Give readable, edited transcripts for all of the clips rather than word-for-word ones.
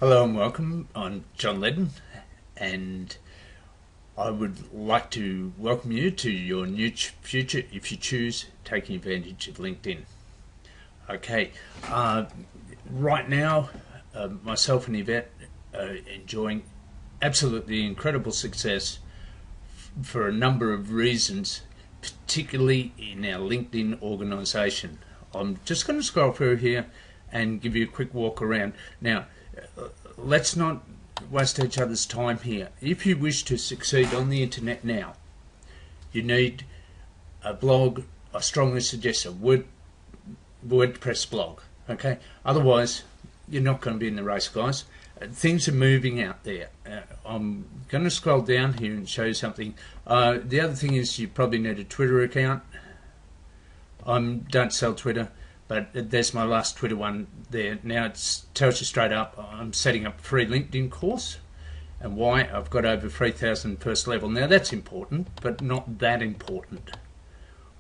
Hello and welcome. I'm John Ledden, and I would like to welcome you to your new future if you choose taking advantage of LinkedIn. Okay, right now, myself and Yvette are enjoying absolutely incredible success for a number of reasons, particularly in our LinkedIn organisation. I'm just going to scroll through here and give you a quick walk around. Now, let's not waste each other's time here. If you wish to succeed on the internet now, you need a blog. I strongly suggest a WordPress blog. Okay, otherwise you're not going to be in the race, guys. Things are moving out there. I'm going to scroll down here and show you something. The other thing is you probably need a Twitter account. I don't sell Twitter, but there's my last Twitter one there. Now it tells you straight up I'm setting up a free LinkedIn course, and why? I've got over 3,000 first level. Now that's important, but not that important.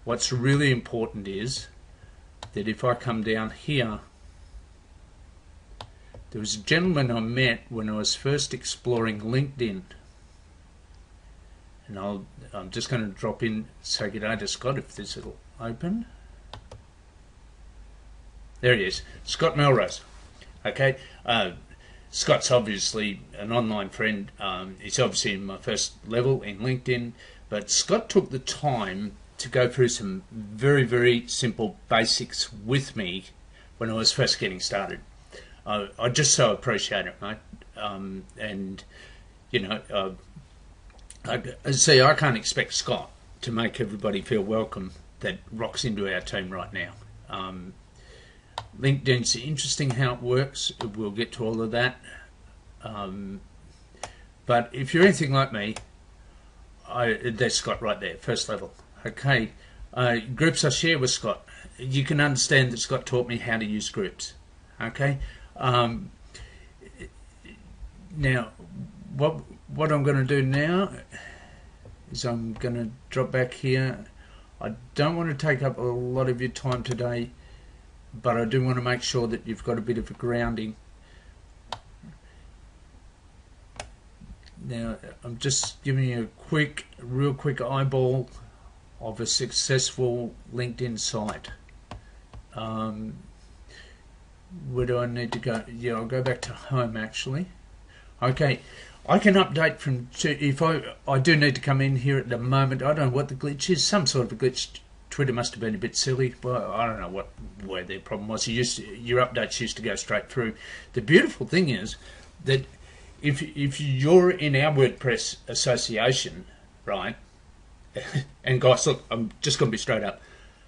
What's really important is that if I come down here, there was a gentleman I met when I was first exploring LinkedIn, and I'm just going to drop in, say good day to Scott if this will open. There he is, Scott Melrose. Okay, Scott's obviously an online friend. He's obviously in my first level in LinkedIn, but Scott took the time to go through some very, very simple basics with me when I was first getting started. I just so appreciate it, mate. And, you know, I can't expect Scott to make everybody feel welcome that rocks into our team right now. LinkedIn's interesting how it works. We'll get to all of that. But if you're anything like me, there's Scott right there, first level. Okay, groups I share with Scott. You can understand that Scott taught me how to use groups. Okay. Now, what I'm going to do now is I'm going to drop back here. I don't want to take up a lot of your time today, but I do want to make sure that you've got a bit of a grounding. Now, I'm just giving you a real quick eyeball of a successful LinkedIn site. Where do I need to go? Yeah, I'll go back to home actually. Okay, I can update from if I do need to come in here at the moment. I don't know what the glitch is. Some sort of a glitch. Twitter must have been a bit silly. Well, I don't know where their problem was. Your updates used to go straight through. The beautiful thing is that if you're in our WordPress association, right? And guys, look, I'm just going to be straight up.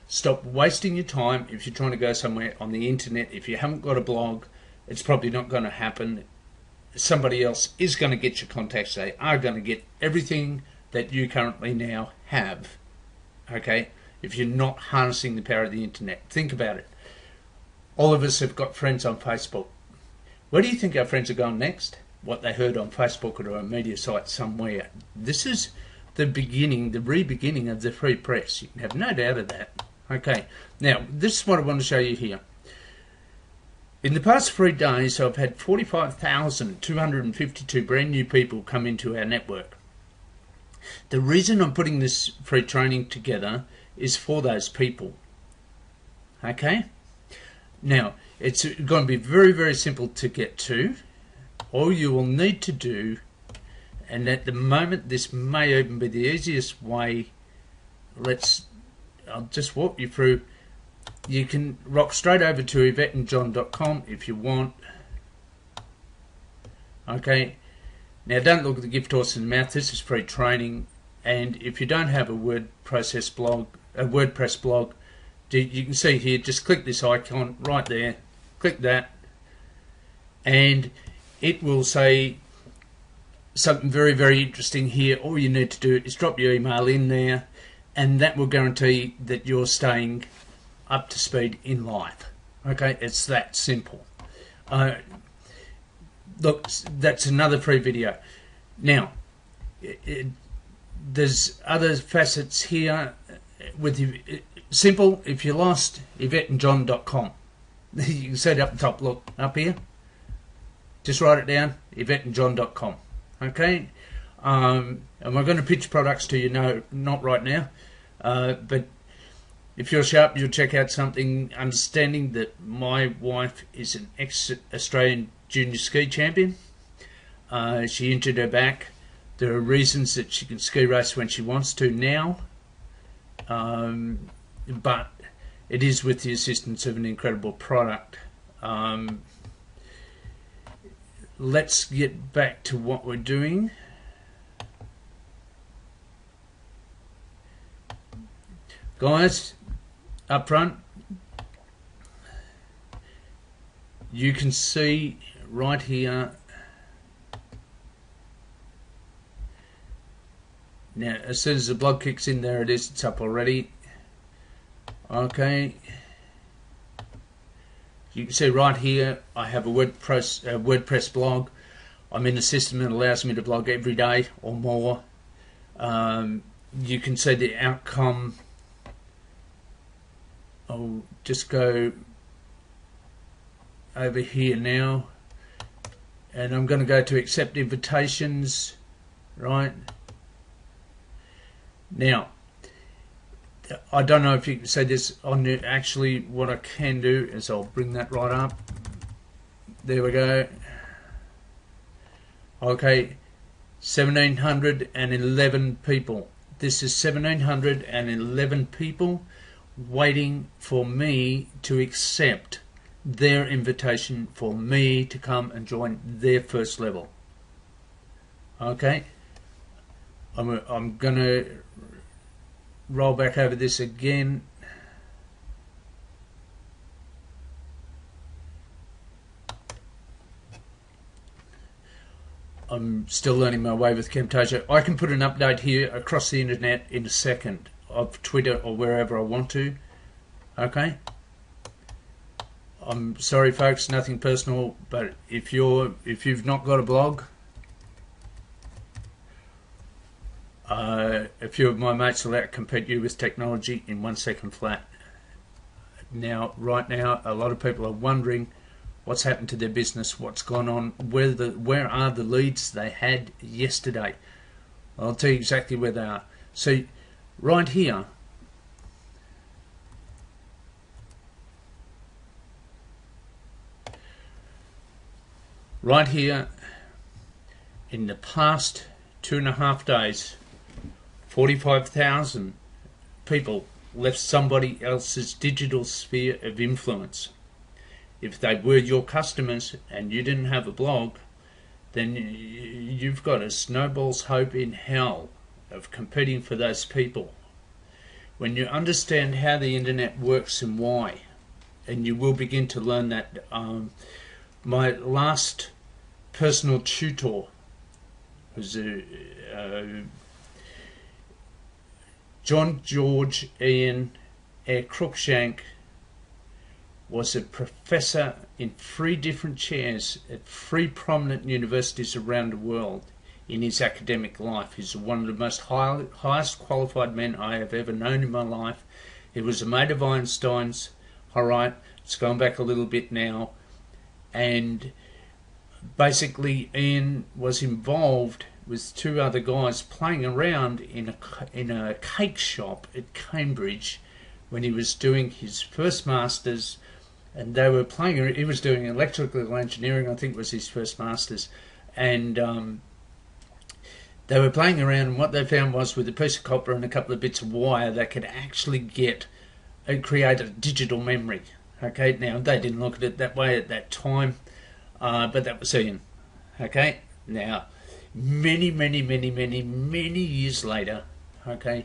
Stop wasting your time if you're trying to go somewhere on the internet. If you haven't got a blog, it's probably not going to happen. Somebody else is going to get your contacts. They are going to get everything that you currently now have. Okay? If you're not harnessing the power of the internet, think about it. All of us have got friends on Facebook. Where do you think our friends are going next? What they heard on Facebook or a media site somewhere. This is the beginning, the re-beginning of the free press. You can have no doubt of that. Okay, now this is what I want to show you here. In the past 3 days, I've had 45,252 brand new people come into our network. The reason I'm putting this free training together is for those people. Okay? Now, it's going to be very, very simple to get to. All you will need to do, and at the moment this may even be the easiest way, I'll just walk you through. You can rock straight over to YvetteandJohn.com if you want. Okay, now don't look at the gift horse in the mouth. This is free training, and if you don't have a WordPress blog, you can see here, just click this icon right there, click that, and it will say something very, very interesting here. All you need to do is drop your email in there, and that will guarantee that you're staying up to speed in life. Okay, it's that simple. Look, that's another free video. Now, there's other facets here with you. Simple. If you lost, YvetteandJohn.com. You can see it up the top. Look up here. Just write it down, YvetteandJohn.com. Okay? Am I going to pitch products to you? No, not right now. But if you're sharp, you'll check out something, understanding that my wife is an ex-Australian junior ski champion. She injured her back. There are reasons that she can ski race when she wants to now. But it is with the assistance of an incredible product. Let's get back to what we're doing. Guys, up front, you can see right here. Now, as soon as the blog kicks in, there it is, it's up already. Okay. You can see right here, I have a WordPress blog. I'm in a system that allows me to blog every day or more. You can see the outcome. I'll just go over here now. And I'm going to go to accept invitations, right? Now, I don't know if you can see this on the, actually what I can do is I'll bring that right up. There we go. Okay, 1,711 people. This is 1,711 people waiting for me to accept their invitation for me to come and join their first level. Okay, I'm gonna roll back over this again. I'm still learning my way with Camtasia. I can put an update here across the internet in a second of Twitter or wherever I want to. Okay. I'm sorry, folks, nothing personal, but if you've not got a blog, a few of my mates will outcompete you with technology in 1 second flat. Now, right now, a lot of people are wondering what's happened to their business, what's gone on, where are the leads they had yesterday. I'll tell you exactly where they are. So, right here, in the past 2.5 days, 45,000 people left somebody else's digital sphere of influence. If they were your customers and you didn't have a blog, then you've got a snowball's hope in hell of competing for those people. When you understand how the internet works and why, and you will begin to learn that. My last personal tutor was John George Ian Eyre Cruikshank, was a professor in 3 different chairs at 3 prominent universities around the world in his academic life. He's one of the most highest qualified men I have ever known in my life. He was a mate of Einstein's. Alright, it's gone back a little bit now. And basically Ian was involved with 2 other guys playing around in a cake shop at Cambridge when he was doing his first masters, and they were playing. He was doing electrical engineering, I think was his first masters, and they were playing around. And what they found was, with a piece of copper and a couple of bits of wire, they could actually get and create a digital memory. Okay, now they didn't look at it that way at that time, but that was Ian. Okay, now many years later, okay,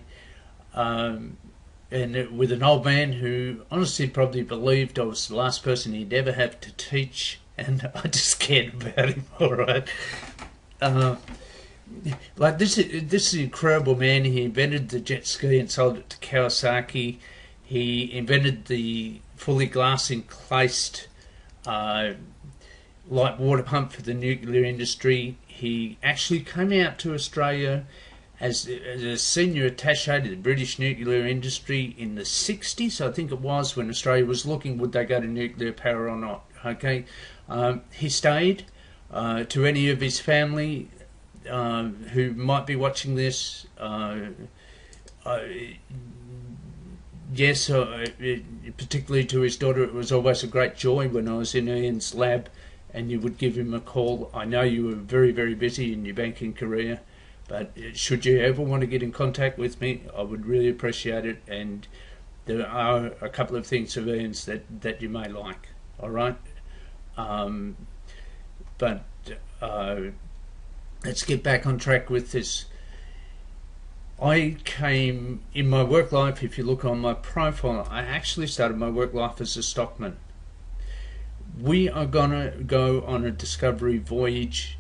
and with an old man who honestly probably believed I was the last person he'd ever have to teach, and I just cared about him. All right, like this is an incredible man. He invented the jet ski and sold it to Kawasaki. He invented the fully glass encased light water pump for the nuclear industry. He actually came out to Australia as a senior attaché to the British nuclear industry in the 60s, I think it was, when Australia was looking, would they go to nuclear power or not? Okay, he stayed. To any of his family who might be watching this, yes, particularly to his daughter, it was always a great joy when I was in Ian's lab and you would give him a call. I know you were very, very busy in your banking career, but should you ever want to get in contact with me, I would really appreciate it. And there are a couple of things of Ian's that you may like, all right? But let's get back on track with this. I came in my work life, if you look on my profile, I actually started my work life as a stockman. We are going to go on a discovery voyage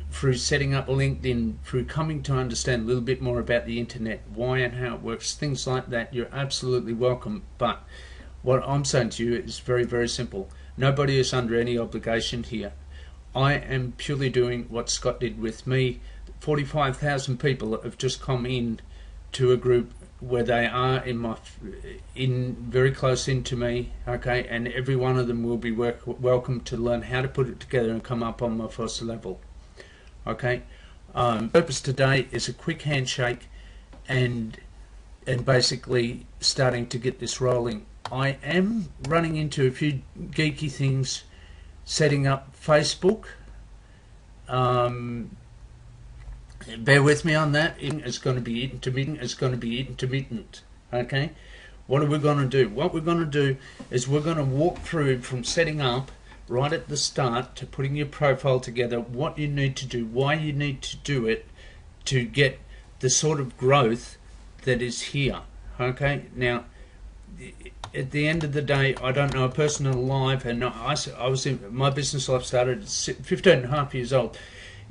through setting up LinkedIn, through coming to understand a little bit more about the internet, why and how it works, things like that. You're absolutely welcome. But what I'm saying to you is very, very simple. Nobody is under any obligation here. I am purely doing what Scott did with me. 45,000 people have just come in to a group where they are in very close into me, okay, and every one of them will be welcome to learn how to put it together and come up on my first level, okay. Purpose today is a quick handshake and basically starting to get this rolling. I am running into a few geeky things, setting up Facebook. Bear with me on that. It's going to be intermittent. Okay. What are we going to do? What we're going to do is we're going to walk through from setting up right at the start to putting your profile together, what you need to do, why you need to do it to get the sort of growth that is here. Okay. Now, at the end of the day, I don't know a person alive, and I was in my business life started at 15 and a half years old.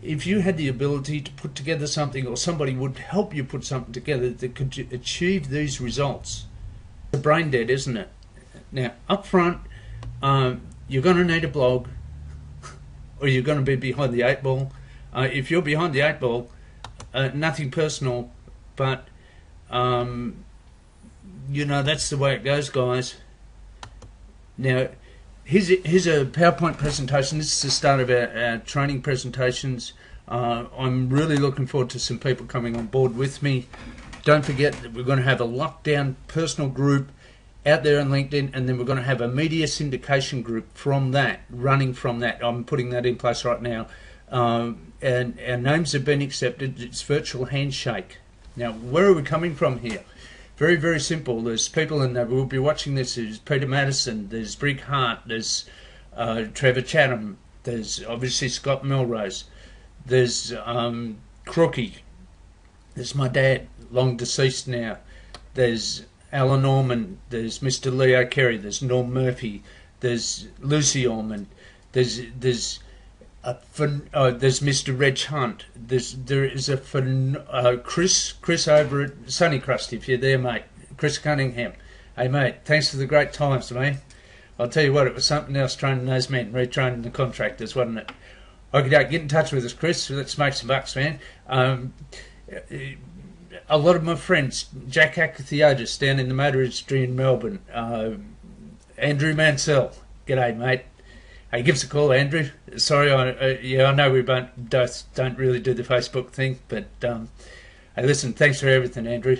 If you had the ability to put together something, or somebody would help you put something together that could achieve these results, it's brain dead, isn't it? Now, up front, you're going to need a blog, or you're going to be behind the 8 ball. If you're behind the 8 ball, nothing personal, but you know, that's the way it goes, guys. Now, here's a PowerPoint presentation. This is the start of our training presentations. I'm really looking forward to some people coming on board with me. Don't forget that we're going to have a lockdown personal group out there on LinkedIn, and then we're going to have a media syndication group from that, running from that. I'm putting that in place right now. And our names have been accepted. It's Virtual Handshake. Now, where are we coming from here? Very, very simple. There's people in there who will be watching this. There's Peter Madison, there's Brick Hart, there's Trevor Chatham, there's obviously Scott Melrose, there's Crookie, there's my dad, long deceased now, there's Alan Orman, there's Mr. Leo Carey, there's Norm Murphy, there's Lucy Orman, there's Mr. Reg Hunt. There is a Chris over at Sunnycrust, if you're there, mate. Chris Cunningham. Hey, mate, thanks for the great times, mate. I'll tell you what, it was something else training those men, retraining the contractors, wasn't it? Okay, get in touch with us, Chris. Let's make some bucks, man. A lot of my friends, Jack Akathiotis down in the motor industry in Melbourne, Andrew Mansell. G'day, mate. Hey, give us a call, Andrew. Sorry, I know we don't really do the Facebook thing, but hey, listen, thanks for everything, Andrew.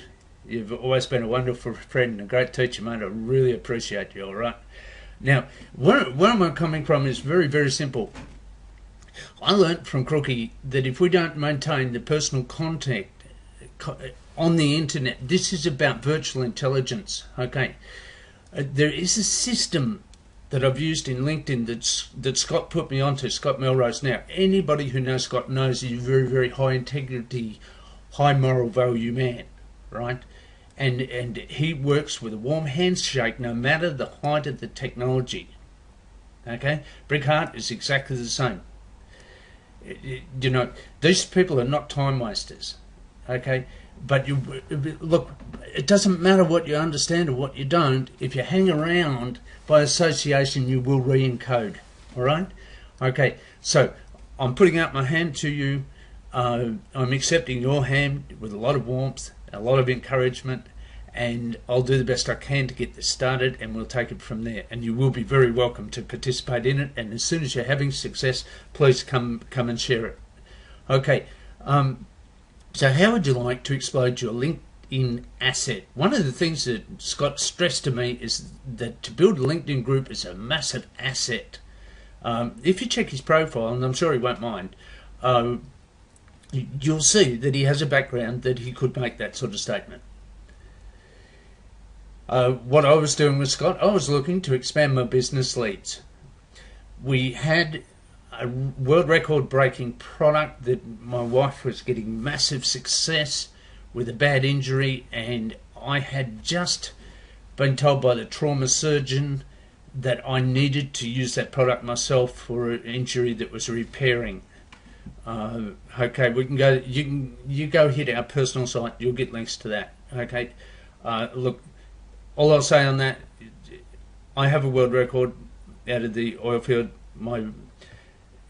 You've always been a wonderful friend and a great teacher, mate. I really appreciate you, all right? Now, where am I coming from is very, very simple. I learnt from Crookie that if we don't maintain the personal contact on the internet, this is about virtual intelligence, okay? There is a system that I've used in LinkedIn that Scott put me onto, Scott Melrose. Now, anybody who knows Scott knows he's a very, very high integrity, high moral value man, right? And he works with a warm handshake no matter the height of the technology, okay? Brick Hart is exactly the same. You know, these people are not time wasters, okay? But look, it doesn't matter what you understand or what you don't. If you hang around, by association, you will re-encode. All right? Okay, so I'm putting out my hand to you. I'm accepting your hand with a lot of warmth, a lot of encouragement, and I'll do the best I can to get this started, and we'll take it from there. And you will be very welcome to participate in it, and as soon as you're having success, please come and share it. Okay, so how would you like to explode your LinkedIn asset? One of the things that Scott stressed to me is that to build a LinkedIn group is a massive asset. If you check his profile, and I'm sure he won't mind, you'll see that he has a background that he could make that sort of statement. What I was doing with Scott, I was looking to expand my business leads. We had a world record breaking product that my wife was getting massive success with a bad injury, and I had just been told by the trauma surgeon that I needed to use that product myself for an injury that was repairing. Okay, we can go. You go hit our personal site. You'll get links to that. Okay, look. All I'll say on that, I have a world record out of the oil field. My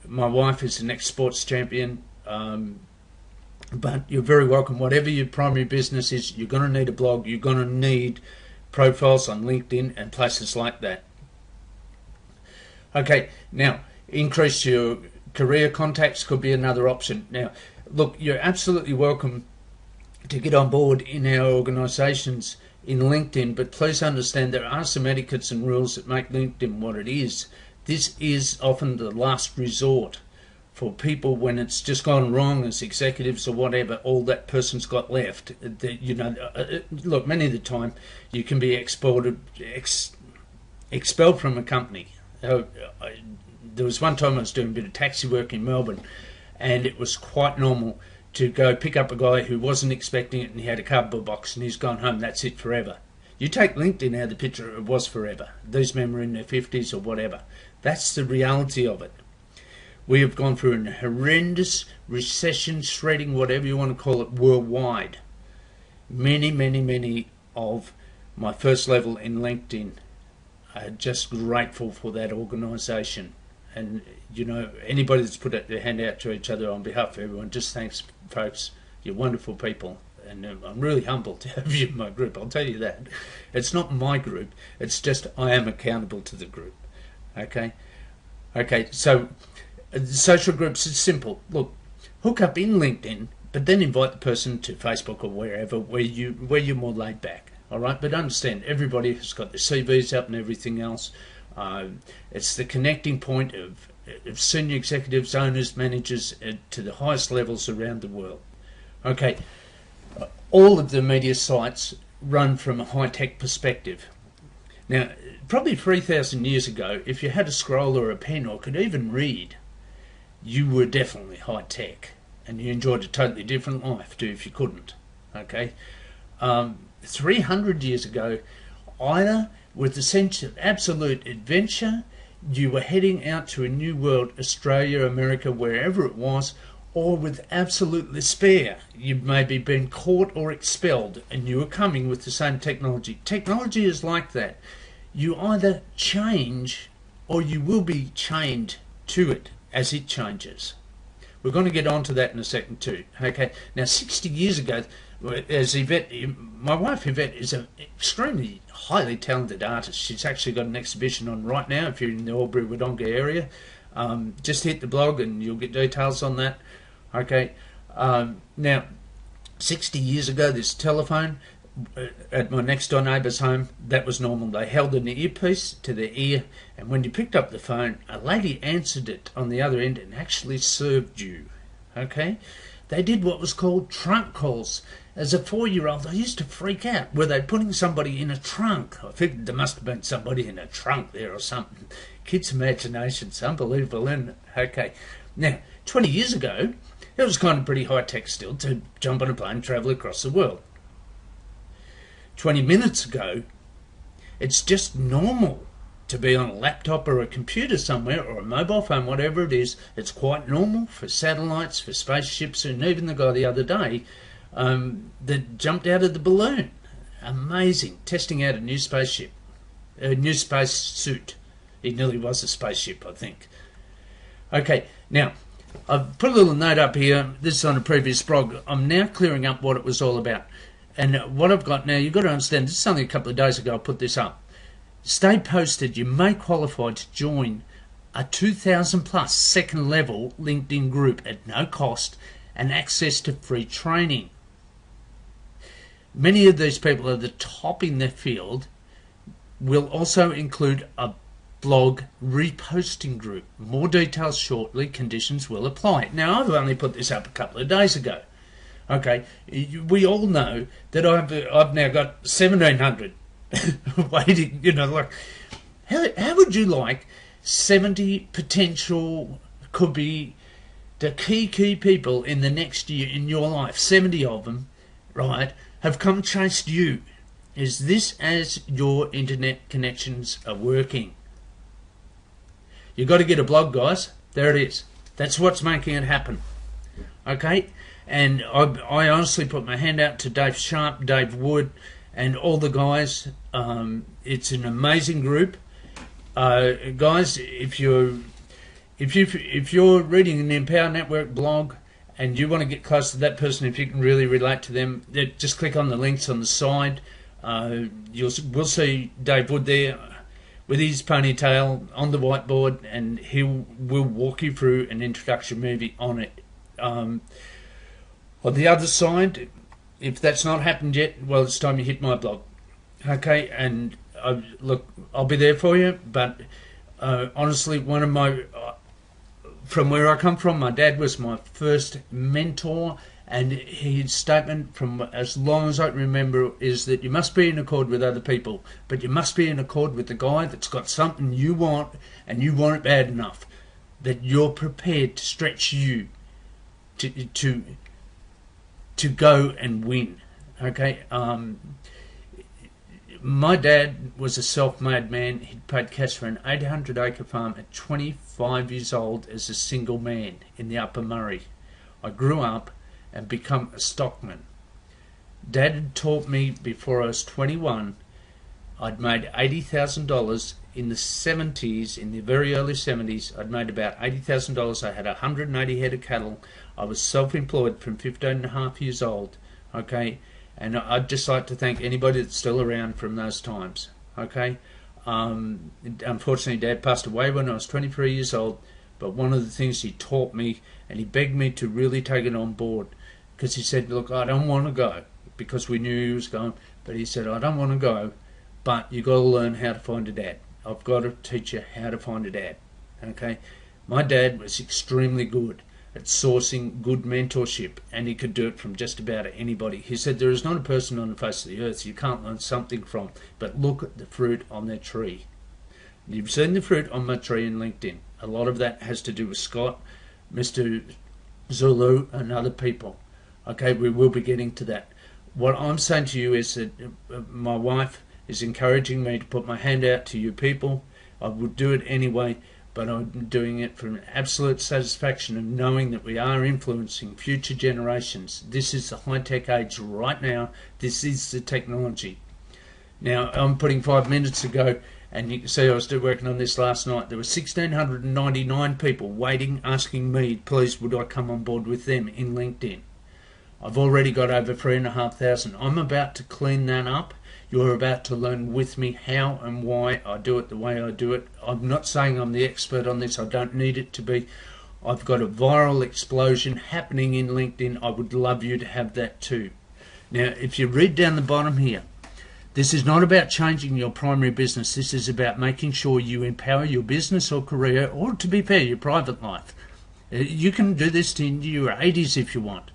wife is the next sports champion, but you're very welcome. Whatever your primary business is, you're going to need a blog. You're going to need profiles on LinkedIn and places like that. Okay, now increase your career contacts could be another option. Now, look, you're absolutely welcome to get on board in our organisations in LinkedIn, but please understand there are some etiquettes and rules that make LinkedIn what it is. This is often the last resort for people when it's just gone wrong as executives or whatever. All that person's got left, look, many of the time you can be expelled from a company. There was one time I was doing a bit of taxi work in Melbourne, and it was quite normal to go pick up a guy who wasn't expecting it, and he had a cardboard box and he's gone home. That's it, forever. You take LinkedIn out of the picture, it was forever. These men were in their 50s or whatever. That's the reality of it. We have gone through a horrendous recession, shredding, whatever you want to call it, worldwide. Many of my first level in LinkedIn are just grateful for that organisation. And, you know, anybody that's put their hand out to each other on behalf of everyone, just thanks, folks. You're wonderful people. And I'm really humbled to have you in my group, I'll tell you that. It's not my group. It's just I am accountable to the group. Okay? Okay, so social groups is simple. Look, hook up in LinkedIn, but then invite the person to Facebook or wherever where you're more laid back. All right? But understand, everybody has got their CVs up and everything else. It's the connecting point of senior executives, owners, managers to the highest levels around the world. Okay, all of the media sites run from a high-tech perspective. Now, probably 3,000 years ago, if you had a scroll or a pen or could even read, you were definitely high-tech, and you enjoyed a totally different life too if you couldn't. Okay, 300 years ago, either with the sense of absolute adventure, you were heading out to a new world, Australia, America, wherever it was, or with absolute despair. You'd maybe been caught or expelled, and you were coming with the same technology. Technology is like that. You either change, or you will be chained to it as it changes. We're going to get onto that in a second too. Okay. Now, 60 years ago, as Yvette, my wife Yvette is an extremely highly talented artist. She's actually got an exhibition on right now. If you're in the Albury-Wodonga area, just hit the blog and you'll get details on that. Okay. Now, 60 years ago, this telephone at my next door neighbour's home, that was normal. They held an earpiece to their ear, and when you picked up the phone, a lady answered it on the other end and actually served you. Okay. They did what was called trunk calls. As a 4-year-old, I used to freak out. Were they putting somebody in a trunk? I figured there must have been somebody in a trunk there or something. Kids' imagination's unbelievable, isn't it? Okay. Now, 20 years ago, it was kind of pretty high-tech still to jump on a plane and travel across the world. 20 minutes ago, it's just normal to be on a laptop or a computer somewhere, or a mobile phone, whatever it is. It's quite normal for satellites, for spaceships, and even the guy the other day that jumped out of the balloon. Amazing. Testing out a new spaceship. A new space suit. It nearly was a spaceship, I think. Okay, now, I've put a little note up here. This is on a previous blog. I'm now clearing up what it was all about. And what I've got now, you've got to understand, this is only a couple of days ago I put this up. Stay posted. You may qualify to join a 2,000 plus second level LinkedIn group at no cost and access to free training. Many of these people are the top in their field. Will also include a blog reposting group. More details shortly. Conditions will apply. Now, I've only put this up a couple of days ago. Okay, we all know that I've now got 1,700 waiting. You know, like how would you like 70 potential, could be the key people in the next year in your life? 70 of them, right, have come chased you. Is this as your internet connections are working? You've got to get a blog, guys. There it is. That's what's making it happen. Okay? And I honestly put my hand out to Dave Sharp, Dave Wood, and all the guys. It's an amazing group. Guys, if you're reading an Empower Network blog and you want to get close to that person, if you can really relate to them, just click on the links on the side. We'll see Dave Wood there with his ponytail on the whiteboard, and he will walk you through an introduction movie on it. On the other side, if that's not happened yet, well, it's time you hit my blog. Okay, and look, I'll be there for you, but honestly, one of my, from where I come from, my dad was my first mentor, and his statement from as long as I can remember is that you must be in accord with other people, but you must be in accord with the guy that's got something you want, and you want it bad enough that you're prepared to stretch you to go and win. Okay, my dad was a self-made man. He'd paid cash for an 800-acre farm at 25 years old as a single man in the Upper Murray. I grew up and become a stockman. Dad had taught me before I was 21. I'd made $80,000 in the 70s, in the very early 70s. I'd made about $80,000. I had 180 head of cattle. I was self-employed from 15 and a half years old. Okay, and I'd just like to thank anybody that's still around from those times. Okay, unfortunately, Dad passed away when I was 23 years old. But one of the things he taught me, and he begged me to really take it on board, because he said, look, I don't want to go, because we knew he was going, but he said, I don't want to go, but you've got to learn how to find a dad. I've got to teach you how to find a dad. Okay, my dad was extremely good at sourcing good mentorship, and he could do it from just about anybody. He said, there is not a person on the face of the earth you can't learn something from, but look at the fruit on their tree. You've seen the fruit on my tree in LinkedIn. A lot of that has to do with Scott, Mr. Zulu, and other people. Okay, we will be getting to that. What I'm saying to you is that my wife is encouraging me to put my hand out to you people. I would do it anyway, but I'm doing it from an absolute satisfaction of knowing that we are influencing future generations. This is the high-tech age right now. This is the technology. Now, I'm putting 5 minutes ago, and you can see I was still working on this last night. There were 1,699 people waiting, asking me, please, would I come on board with them in LinkedIn. I've already got over 3,500. I'm about to clean that up. You're about to learn with me how and why I do it the way I do it. I'm not saying I'm the expert on this. I don't need it to be. I've got a viral explosion happening in LinkedIn. I would love you to have that too. Now, if you read down the bottom here, this is not about changing your primary business. This is about making sure you empower your business or career, or to be fair, your private life. You can do this in your 80s if you want.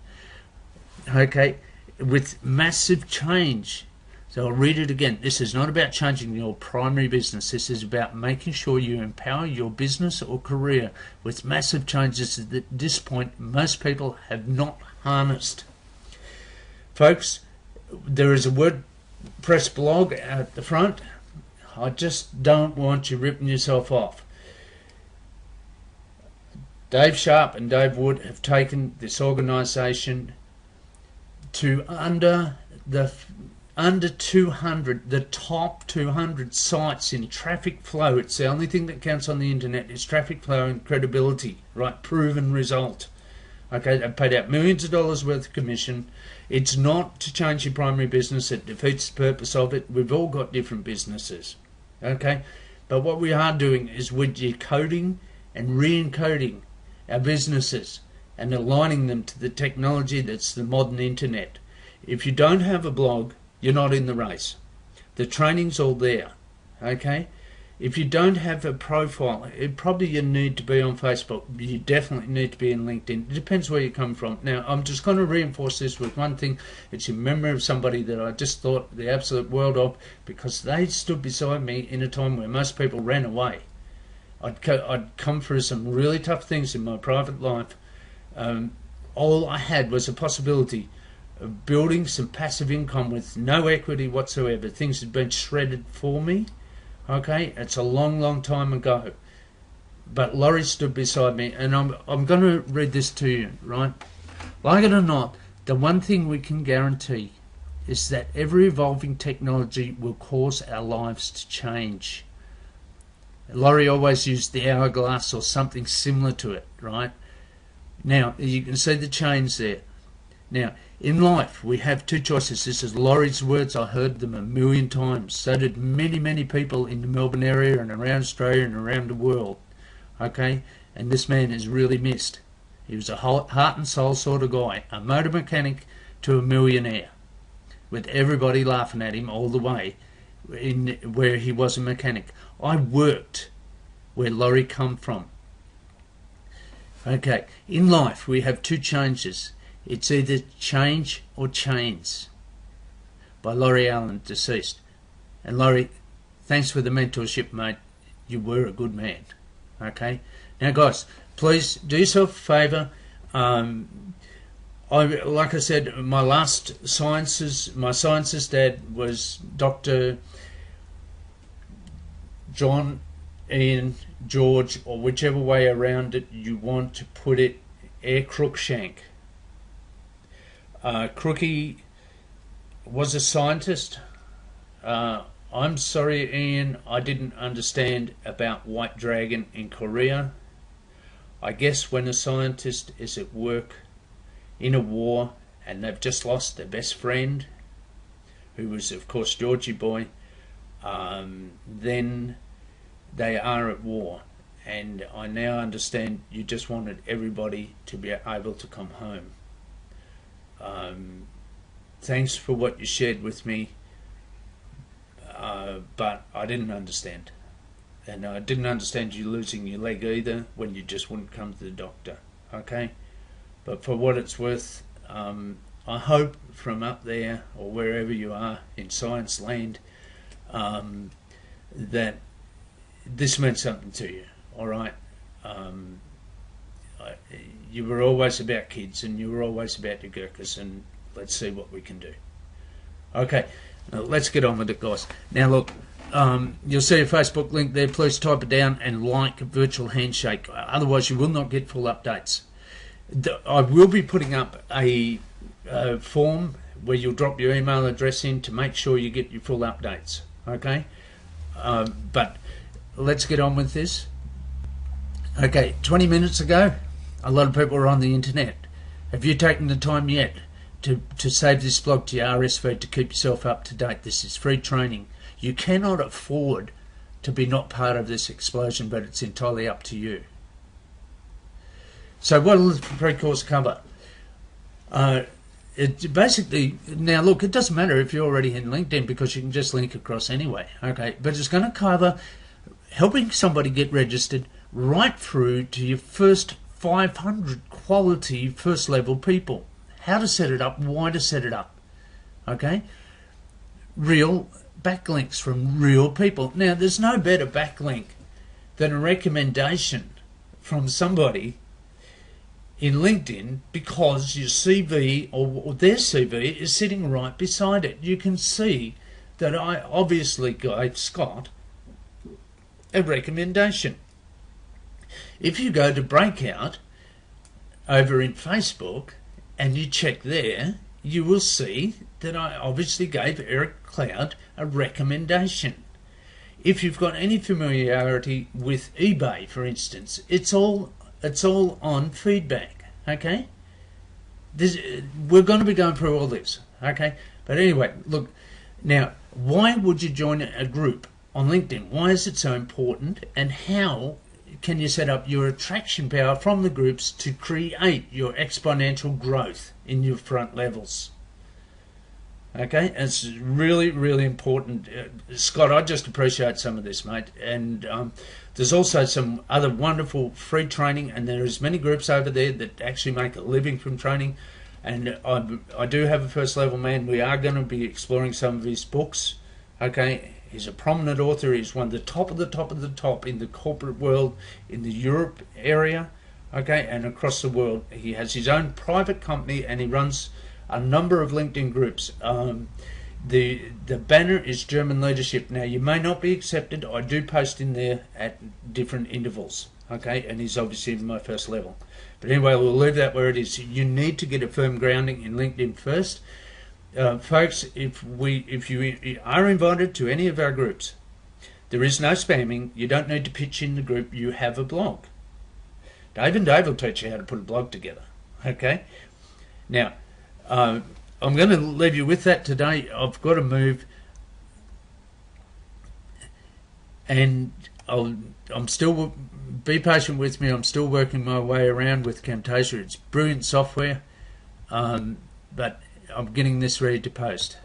Okay, with massive change. So I'll read it again. This is not about changing your primary business. This is about making sure you empower your business or career with massive changes that at this point most people have not harnessed. Folks, there is a WordPress blog at the front. I just don't want you ripping yourself off. Dave Sharp and Dave Wood have taken this organisation to under 200, the top 200 sites in traffic flow. It's the only thing that counts on the internet is traffic flow and credibility, right? Proven result. Okay, they've paid out millions of dollars worth of commission. It's not to change your primary business. It defeats the purpose of it. We've all got different businesses. Okay, but what we are doing is we're decoding and re-encoding our businesses and aligning them to the technology that's the modern internet. If you don't have a blog, you're not in the race. The training's all there. Okay, if you don't have a profile, probably you need to be on Facebook. You definitely need to be in LinkedIn. It depends where you come from. Now, I'm just going to reinforce this with one thing. It's in memory of somebody that I just thought the absolute world of, because they stood beside me in a time where most people ran away. I'd come through some really tough things in my private life. All I had was a possibility of building some passive income with no equity whatsoever. Things had been shredded for me. Okay, it's a long, long time ago. But Laurie stood beside me, and I'm going to read this to you, right? Like it or not, the one thing we can guarantee is that every evolving technology will cause our lives to change. Laurie always used the hourglass or something similar to it, right? Now, you can see the change there. Now, in life, we have two choices. This is Laurie's words. I heard them a million times. So did many, many people in the Melbourne area and around Australia and around the world. Okay? And this man is really missed. He was a heart and soul sort of guy. A motor mechanic to a millionaire. With everybody laughing at him all the way in where he was a mechanic. I worked where Laurie come from. Okay. In life, we have two changes. It's either change or chains. By Laurie Allen, deceased. And Laurie, thanks for the mentorship, mate. You were a good man. Okay? Now, guys, please do yourself a favour. Like I said, my sciences dad was Dr. John, Ian, George, or whichever way around it you want to put it, Air Cruikshank. Crookie was a scientist. I'm sorry, Ian, I didn't understand about White Dragon in Korea. I guess when a scientist is at work in a war and they've just lost their best friend, who was of course Georgie Boy, then they are at war. And I now understand you just wanted everybody to be able to come home. Thanks for what you shared with me, but I didn't understand. And I didn't understand you losing your leg either when you just wouldn't come to the doctor. Okay? But for what it's worth, I hope from up there or wherever you are in science land, that this meant something to you. Alright? You were always about kids and you were always about your Gurkhas, and let's see what we can do. Okay, now let's get on with it, guys. Now look, you'll see a Facebook link there. Please type it down and like Virtual Handshake. Otherwise you will not get full updates. I will be putting up a form where you'll drop your email address in to make sure you get your full updates. Okay? But let's get on with this. Okay, 20 minutes ago, a lot of people are on the internet. Have you taken the time yet to save this blog to your RS feed to keep yourself up to date? This is free training. You cannot afford to be not part of this explosion, but it's entirely up to you. So what will the pre-course cover? It basically, now look, it doesn't matter if you're already in LinkedIn because you can just link across anyway. Okay, but it's going to cover helping somebody get registered right through to your first 500 quality first level people. How to set it up, why to set it up. Okay? Real backlinks from real people. Now, there's no better backlink than a recommendation from somebody in LinkedIn because your CV or their CV is sitting right beside it. You can see that I obviously gave Scott a recommendation. If you go to Breakout over in Facebook and you check there, you will see that I obviously gave Eric Cloud a recommendation. If you've got any familiarity with eBay, for instance, it's all on feedback. Okay, we're going to be going through all this, okay? But anyway, look, now, why would you join a group on LinkedIn? Why is it so important? And how can you set up your attraction power from the groups to create your exponential growth in your front levels? Okay, and it's really, really important. Scott, I just appreciate some of this, mate. And there's also some other wonderful free training, and there's many groups over there that actually make a living from training. And I do have a first level man. We are going to be exploring some of his books. Okay, he's a prominent author. He's one of the top of the top of the top in the corporate world, in the Europe area, okay, and across the world. He has his own private company, and he runs a number of LinkedIn groups. The banner is German Leadership. Now, you may not be accepted. I do post in there at different intervals, okay, and he's obviously in my first level. But anyway, we'll leave that where it is. You need to get a firm grounding in LinkedIn first. Folks, if you are invited to any of our groups, there is no spamming. You don't need to pitch in the group. You have a blog. Dave and Dave will teach you how to put a blog together, okay? Now, I'm going to leave you with that today. I've got to move, and I'm still, be patient with me. I'm still working my way around with Camtasia. It's brilliant software, but I'm getting this ready to post.